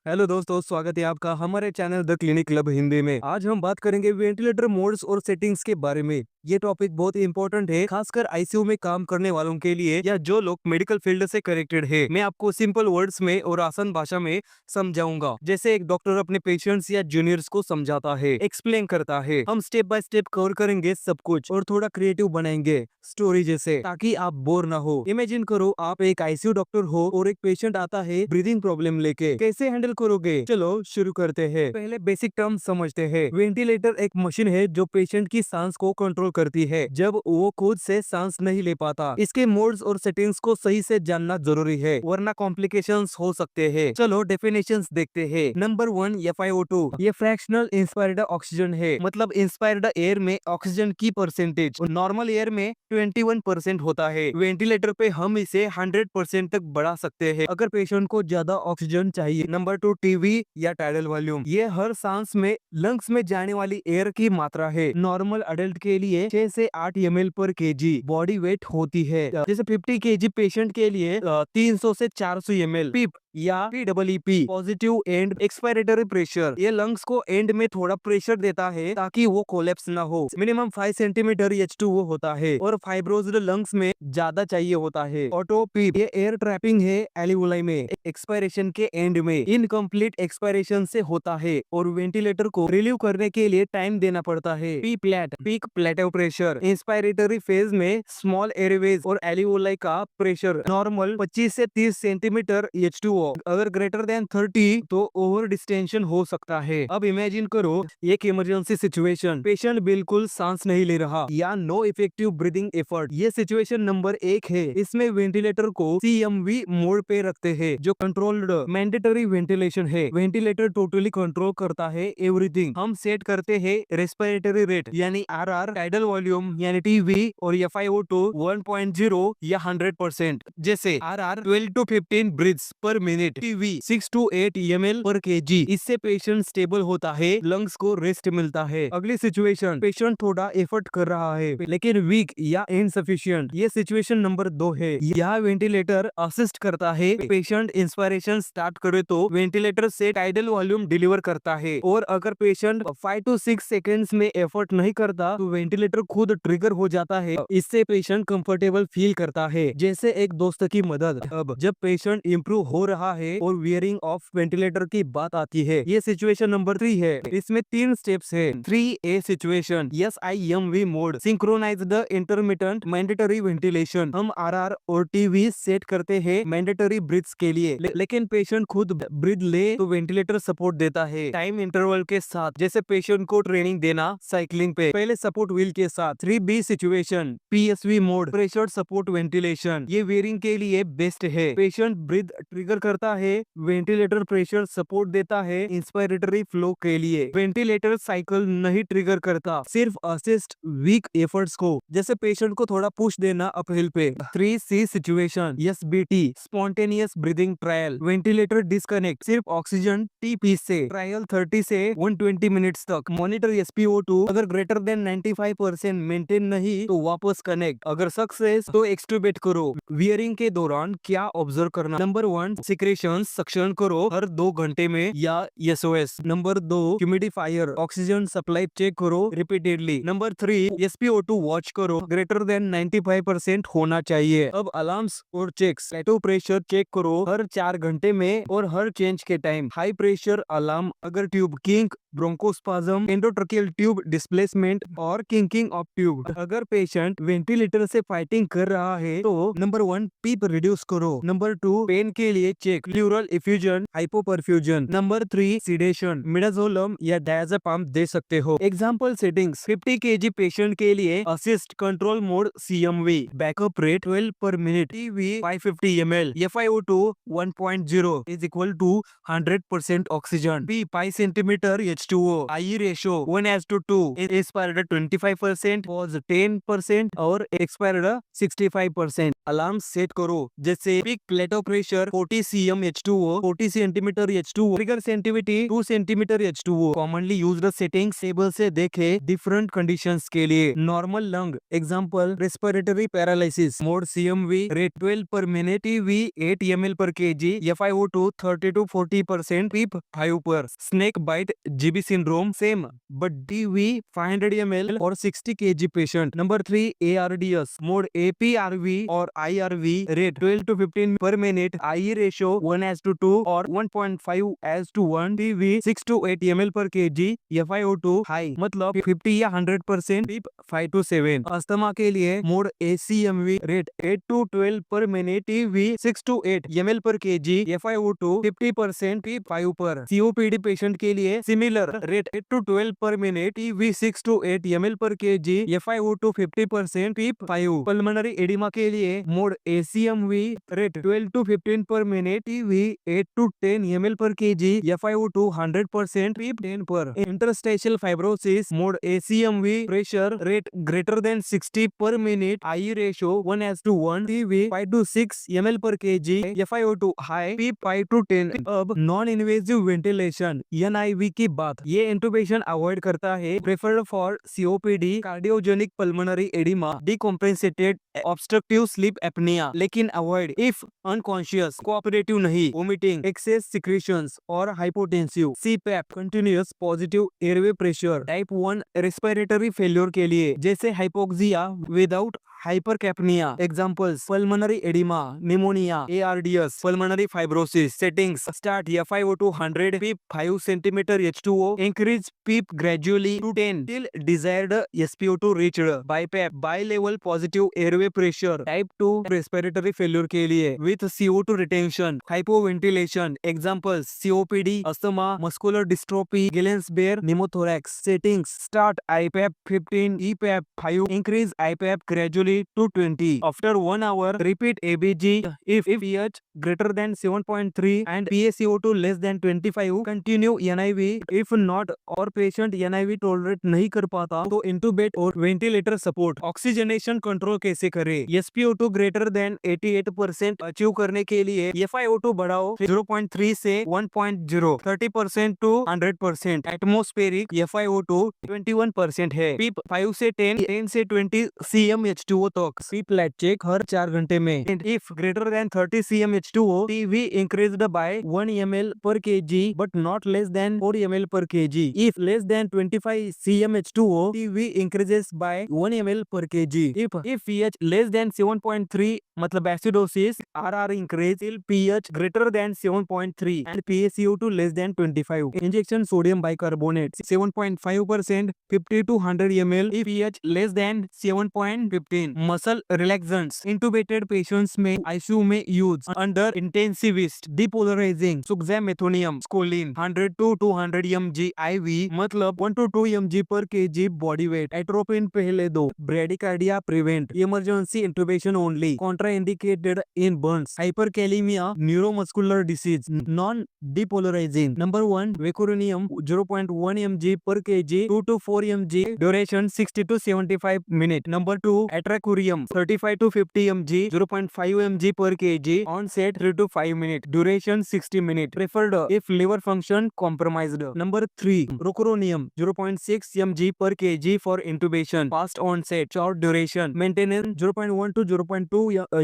Hello दोस्तों, स्वागत है आपका हमारे channel the clinic club Hindi में। आज हम बात करेंगे वेंटिलेटर मोड्स और सेटिंग्स के बारे में। ये टॉपिक बहुत इंपॉर्टेंट है, खासकर आईसीयू में काम करने वालों के लिए या जो लोग मेडिकल फील्ड से कनेक्टेड है। मैं आपको सिंपल वर्ड्स में और आसान भाषा में समझाऊंगा, जैसे एक डॉक्टर अपने पेशेंट्स या जूनियर्स को समझाता है, एक्सप्लेन करता है। हम स्टेप बाय स्टेप कवर करेंगे सब कुछ और थोड़ा क्रिएटिव बनाएंगे स्टोरी जैसे, ताकि आप बोर ना हो। इमेजिन करो आप एक आईसीयू डॉक्टर हो और एक पेशेंट आता है ब्रीदिंग प्रॉब्लम लेके। कैसे हैंडल करोगे? चलो शुरू करते हैं। पहले बेसिक टर्म समझते हैं। वेंटिलेटर एक मशीन है जो पेशेंट की सांस को कंट्रोल करती है जब वो खुद से सांस नहीं ले पाता। इसके मोड्स और सेटिंग्स को सही से जानना जरूरी है, वरना कॉम्प्लिकेशंस हो सकते हैं। चलो डेफिनेशंस देखते हैं। Number 1, FiO2। ये फ्रैक्शनल इंस्पायर्ड ऑक्सीजन है, मतलब इंस्पायर्ड एयर में ऑक्सीजन की परसेंटेज नॉर्मल एयर में 21% होता है। वेंटिलेटर पे हम इसे 100% तक बढ़ा सकते हैं अगर पेशेंट को ज्यादा ऑक्सीजन चाहिए। नंबर 2, टीवी या टाइडल वॉल्यूम। ये हर सांस में लंग्स में जाने वाली एयर की मात्रा है। नॉर्मल अडल्ट के लिए 6 से 8 ml पर केजी बॉडी वेट होती है। जैसे 50 केजी पेशेंट के लिए 300 से 400 ml। पीप या PEEP, positive and expiratory pressure. ये लंग्स को एंड में थोड़ा प्रेशर देता है ताकि वो कोलैप्स ना हो। मिनिमम 5 सेंटीमीटर H2O होता है और फाइब्रोज्ड लंग्स में ज्यादा चाहिए होता है। ऑटो पीप, ये एयर ट्रैपिंग है एल्वियोलाई में, एक्सपायरेशन के एंड में। इनकम्प्लीट एक्सपायरेशन से होता है और वेंटिलेटर को रिलीव करने के लिए टाइम देना पड़ता है। P plate, peak plateau pressure. Inspiratory phase में स्मॉल एयरवेज और एल्वियोलाई का प्रेशर नॉर्मल 25 से 30 सेंटीमीटर H2O। अगर ग्रेटर देन 30 तो ओवर डिस्टेंशन हो सकता है। अब इमेजिन करो एक इमरजेंसी सिचुएशन, पेशेंट बिल्कुल सांस नहीं ले रहा या नो इफेक्टिव ब्रीदिंग एफर्ट। ये सिचुएशन नंबर 1 है। इसमें वेंटिलेटर को CMV मोड पे रखते हैं, जो कंट्रोल्ड मैंडेटरी वेंटिलेशन है। वेंटिलेटर टोटली कंट्रोल करता है एवरीथिंग। हम सेट करते हैं रेस्पिरेटरी रेट यानी RR, टाइडल वॉल्यूम यानी TV और FiO2 1.0 या 100%। जैसे RR 12 to 15 breaths per minute, TV 6 to 8 ml पर kg। इससे पेशेंट स्टेबल होता है, लंग्स को रेस्ट मिलता है। अगली सिचुएशन, पेशेंट थोड़ा एफर्ट कर रहा है लेकिन वीक या इनसफिशिएंट। ये सिचुएशन नंबर 2 है। यहाँ वेंटिलेटर असिस्ट करता है। पेशेंट इंस्पिरेशन स्टार्ट करे तो वेंटिलेटर से टाइडल वॉल्यूम डिलीवर करता है, और अगर पेशेंट 5 to 6 सेकेंड्स में एफर्ट नहीं करता तो वेंटिलेटर खुद ट्रिगर हो जाता है। इससे पेशेंट कंफर्टेबल फील करता है, जैसे एक दोस्त की मदद। अब जब पेशेंट इंप्रूव हो रहा है और वियरिंग ऑफ वेंटिलेटर की बात आती है, ये सिचुएशन नंबर 3 है। इसमें 3 स्टेप्स है। 3A situation, SIMV mode, synchronise the intermittent mandatory ventilation. हम RR और TV सेट करते हैं मैंडेटरी ब्रीथ्स के लिए, लेकिन पेशेंट खुद ब्रीथ ले तो वेंटिलेटर सपोर्ट देता है टाइम इंटरवल के साथ, जैसे पेशेंट को ट्रेनिंग देना साइकिलिंग पे, पहले सपोर्ट व्हील के साथ। 3B situation, PSV mode, pressure support ventilation. ये वेयरिंग के लिए बेस्ट है। पेशेंट ब्रीथ ट्रिगर करता है, वेंटिलेटर प्रेशर सपोर्ट देता है इंस्पायरेटरी फ्लो के लिए। वेंटिलेटर साइकिल नहीं ट्रिगर करता, सिर्फ असिस्ट वीक एफर्ट्स को, जैसे पेशेंट को थोड़ा पुश देना अपहिल पे। 3C situation, SBT, spontaneous breathing trial, ventilator disconnect, सिर्फ ऑक्सीजन TP से। ट्रायल 30 से 120 मिनट्स तक। मॉनिटर SpO2, अगर ग्रेटर देन 95% मेंटेन नहीं तो वापस कनेक्ट, अगर सक्सेस तो एक्सट्यूबेट करो। वियरिंग के दौरान क्या ऑब्जर्व करना? नंबर 1, सिक्रेशन, सक्शन करो हर 2 घंटे में या SOS। Number 2, humidifier, oxygen supply check करो रिपीटेडली। नंबर 3, SpO2 वॉच करो, ग्रेटर देन 95% होना चाहिए। अब अलार्म्स और चेक्स, प्लेटो प्रेशर चेक करो हर 4 घंटे में और हर चेंज के टाइम। हाई प्रेशर अलार्म अगर tube kink, bronchospasm, endotracheal tube displacement और किंकिंग ऑफ ट्यूब। अगर पेशेंट वेंटिलेटर से फाइटिंग कर रहा है तो नंबर 1, पीप रिड्यूस करो। नंबर 2, पेन के लिए check, pleural effusion, hypoperfusion. Number 3, sedation, midazolam या डायज़ेपाम दे सकते हो। एग्जांपल सेटिंग्स, 50 केजी पेशेंट के लिए assist control mode CMV, backup rate 12 पर minute, TV 550 ml, FiO2 1.0 is equal to 100% oxygen, P 5 centimetre H2O, IE ratio 1:2, expired 25%, pause 10% और expired 65%। Alarm set करो, जैसे peak plateau pressure 40 cm H2O, 40 centimetre H2O, trigger sensitivity 2 centimetre H2O। Commonly used settings table से देखे different conditions के लिए। Normal lung example respiratory paralysis mode CMV rate 12 पर minute, TV 8 ml पर kg, FiO2 30 to 40%, PEEP 5 पर। Snake bite GB syndrome same but DV 500 ml और 60 kg patient. Number 3 ARDS mode APRV और IRV rate 12 to 15 per minute, IE ratio 1:2 और 1.5:1, TV 6 to 8 ml पर kg, FiO2 high मतलब 50 या 100%, PEEP 5 to 7। Asthma के लिए mode ACMV rate 8 to 12 पर minute, TV 6 to 8 ml पर kg, FiO2 50%, पीप 5 पर। COPD पेशेंट के लिए सिमिलर रेट 8 to 12 पर मिनट, टीवी 6 to 8 ml पर kg, FiO2 50%, PEEP 5। Pulmonary oedema के लिए mode ACMV rate 12 to 15 per minute, TV 8 to 10 ml पर kg, FiO2 100%, पीप 10 पर। Interstitial fibrosis mode ACMV pressure rate greater than 60 per minute, IE ratio 1:1, TV 5 to 6 ml पर kg, FiO2 high, PEEP 5 to 10। अब non invasive ventilation NIV की बात। ये इंटुबेशन avoid करता है, preferred for COPD, cardiogenic pulmonary oedema, decompensated obstructive sleep apnoea, लेकिन avoid if unconscious, cooperative नहीं, vomiting, excess secretions और hypotensive. CPAP continuous positive airway pressure type 1 respiratory failure के लिए, जैसे hypoxia without hypercapnia. Examples pulmonary oedema, pneumonia, ARDS, pulmonary fibrosis. Settings start FiO2 100, PEEP 5 centimetre H2O, increase PEEP gradually to 10 till desired SpO2 reached। BiPAP bilevel positive airway pressure type 2 respiratory failure के लिए with CO2 retention, hypoventilation. Examples COPD, asthma, muscular dystrophy, Guillain Barre pneumothorax. Settings start IPAP 15, EPAP 5, increase IPAP gradually to 20 after 1 hour, repeat ABG if pH greater than 7.3 and PaCO2 less than 25, continue NIV if not और patient NIV tolerate नहीं कर पाता तो इंटूबेट और ventilator support. Oxygenation control कैसे करें? SpO2 greater than 88% achieve करने के लिए FiO2 बढ़ाओ 0.3 से 1.0, 30% टू 100%। एटमॉस्फेरिक FiO2 21% है। पीप 5 से 10 से 20 cm H2O तक। पीप लेट चेक हर 4 घंटे में। If greater than 30 cm H2O, TV increased by 1 ml per kg but not less than 4 ml per kg. If less than 25 cm H2O, TV increases by 1 ml per kg. If pH less than 7.3 मतलब acidosis, RR increase till pH greater than 7.3 and PaCO2 less than 25. Injection sodium bicarbonate 7.5%, 50 to 100 ml if pH less than 7.15. Muscle relaxants intubated patients में ICU में use under intensivist depolarising suxamethonium Scoline 100 to 200 mg IV मतलब 1 to 2 mg per kg body weight. Atropine पहले दो। Bradycardia prevent, emergency intubation only, contraindicated in burns, hyperkalaemia, neuromuscular disease, non depolarising. Number 1 vecuronium 0.1 mg per kg 2 to 4 mg, duration 60 to 75 minute. Number 2 atracurium 35 to 50 mg 0.5 mg per kg, onset 3 to 5 minute, duration 60 minute, preferred if liver function compromised. Number 3 rocuronium 0.6 mg per kg for इंटुबेशन, fast onset, short duration, maintenance 0.1 to 0.2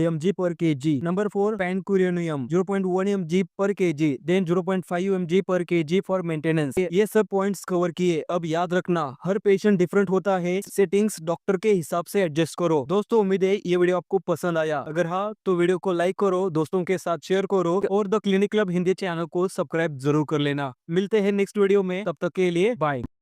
mg per kg। Number 4 pancuronium 0.1 mg per kg then 0.5 mg per kg for maintenance. ये सब points cover किए। अब याद रखना हर patient different होता है, settings doctor के हिसाब से एडजस्ट करो। दोस्तों उम्मीद है ये वीडियो आपको पसंद आया। अगर हाँ तो वीडियो को लाइक करो, दोस्तों के साथ शेयर करो और the clinic club Hindi channel को सब्सक्राइब जरूर कर लेना। मिलते हैं नेक्स्ट वीडियो में, तब तक के लिए बाय।